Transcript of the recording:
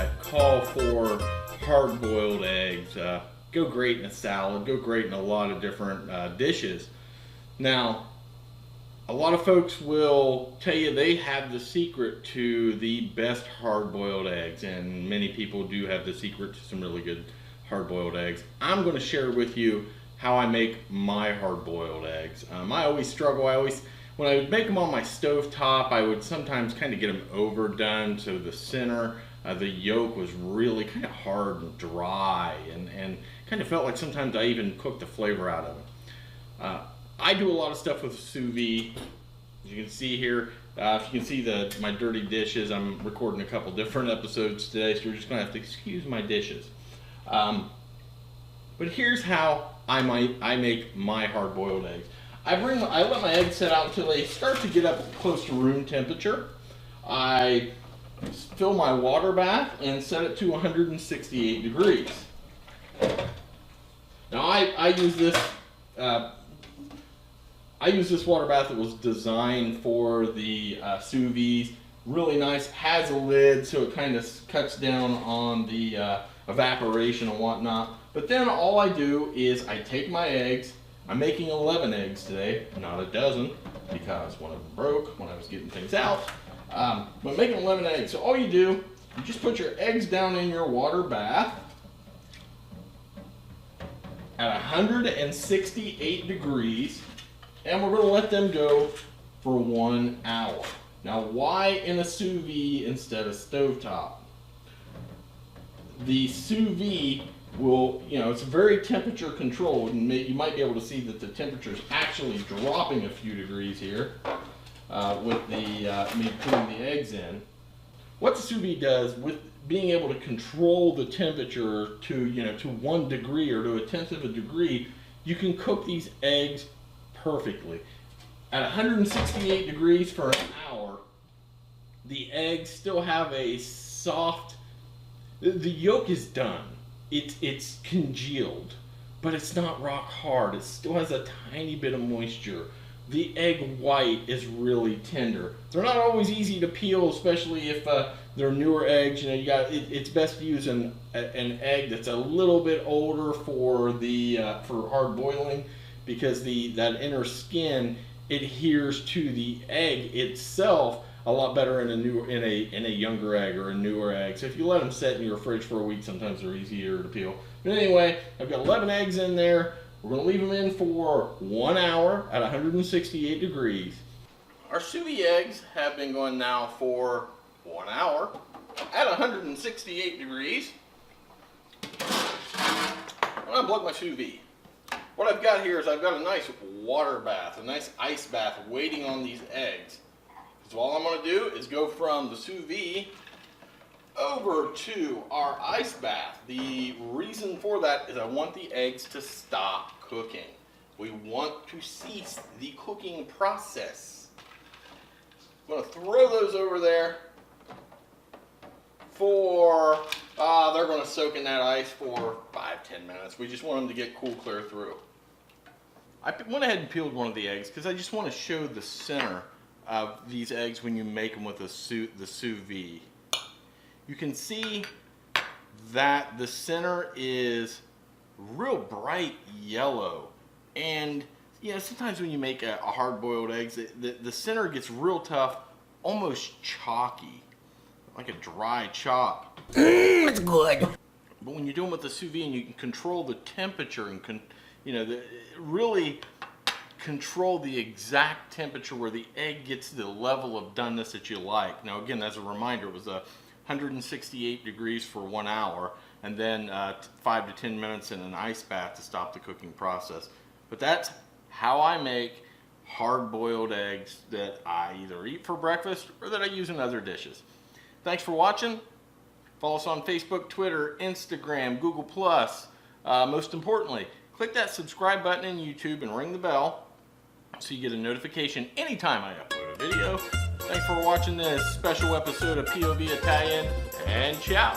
that call for hard-boiled eggs. Go great in a salad, go great in a lot of different dishes. Now, a lot of folks will tell you they have the secret to the best hard-boiled eggs, and many people do have the secret to some really good hard-boiled eggs. I'm going to share with you how I make my hard-boiled eggs. I always struggle. When I would make them on my stove top, I would sometimes kind of get them overdone, so the center, the yolk was really kind of hard and dry, and kind of felt like sometimes I even cooked the flavor out of it. I do a lot of stuff with sous vide. As you can see here, if you can see my dirty dishes, I'm recording a couple different episodes today, so you're just going to have to excuse my dishes. But here's how I make my hard-boiled eggs. I let my eggs set out until they start to get up close to room temperature. I fill my water bath and set it to 168 degrees. Now I use this water bath that was designed for the sous vide. Really nice, has a lid so it kind of cuts down on the evaporation and whatnot. But then all I do is I take my eggs. I'm making 11 eggs today, not a dozen, because one of them broke when I was getting things out. But I'm making 11 eggs. So all you do, you just put your eggs down in your water bath at 168 degrees, and we're going to let them go for 1 hour. Now, why in a sous vide instead of stovetop? The sous vide will, it's very temperature controlled, and you might be able to see that the temperature is actually dropping a few degrees here with me putting the eggs in. What the sous vide does with being able to control the temperature to 1 degree or to 1/10 of a degree, you can cook these eggs perfectly. At 168 degrees for an hour, the eggs still have a soft, the yolk is done. It's congealed, but it's not rock hard. It still has a tiny bit of moisture. The egg white is really tender. They're not always easy to peel, especially if they're newer eggs. It's best to use an egg that's a little bit older for hard boiling, because that inner skin adheres to the egg itself a lot better in a younger egg or a newer egg. So if you let them sit in your fridge for a week, sometimes they're easier to peel. But anyway, I've got 11 eggs in there. We're going to leave them in for 1 hour at 168 degrees. Our sous vide eggs have been going now for 1 hour at 168 degrees. I'm going to plug my sous vide. What I've got here is I've got a nice water bath, a nice ice bath waiting on these eggs. So all I'm going to do is go from the sous vide over to our ice bath. The reason for that is I want the eggs to stop cooking. We want to cease the cooking process. I'm going to throw those over there for, they're going to soak in that ice for 5-10 minutes. We just want them to get cool clear through. I went ahead and peeled one of the eggs because I just want to show the center of these eggs when you make them with the sous vide. You can see that the center is real bright yellow, and sometimes when you make a hard-boiled eggs, the center gets real tough, almost chalky, like a dry chalk. It's good. But when you do them with the sous vide and you can control the temperature and really control the exact temperature where the egg gets to the level of doneness that you like. Now again, as a reminder, it was 168 degrees for 1 hour, and then 5 to 10 minutes in an ice bath to stop the cooking process. But that's how I make hard-boiled eggs that I either eat for breakfast or that I use in other dishes. Thanks for watching. Follow us on Facebook, Twitter, Instagram, Google+. Most importantly, click that subscribe button in YouTube and ring the bell so you get a notification anytime I upload a video. Thanks for watching this special episode of POV Italian, and ciao!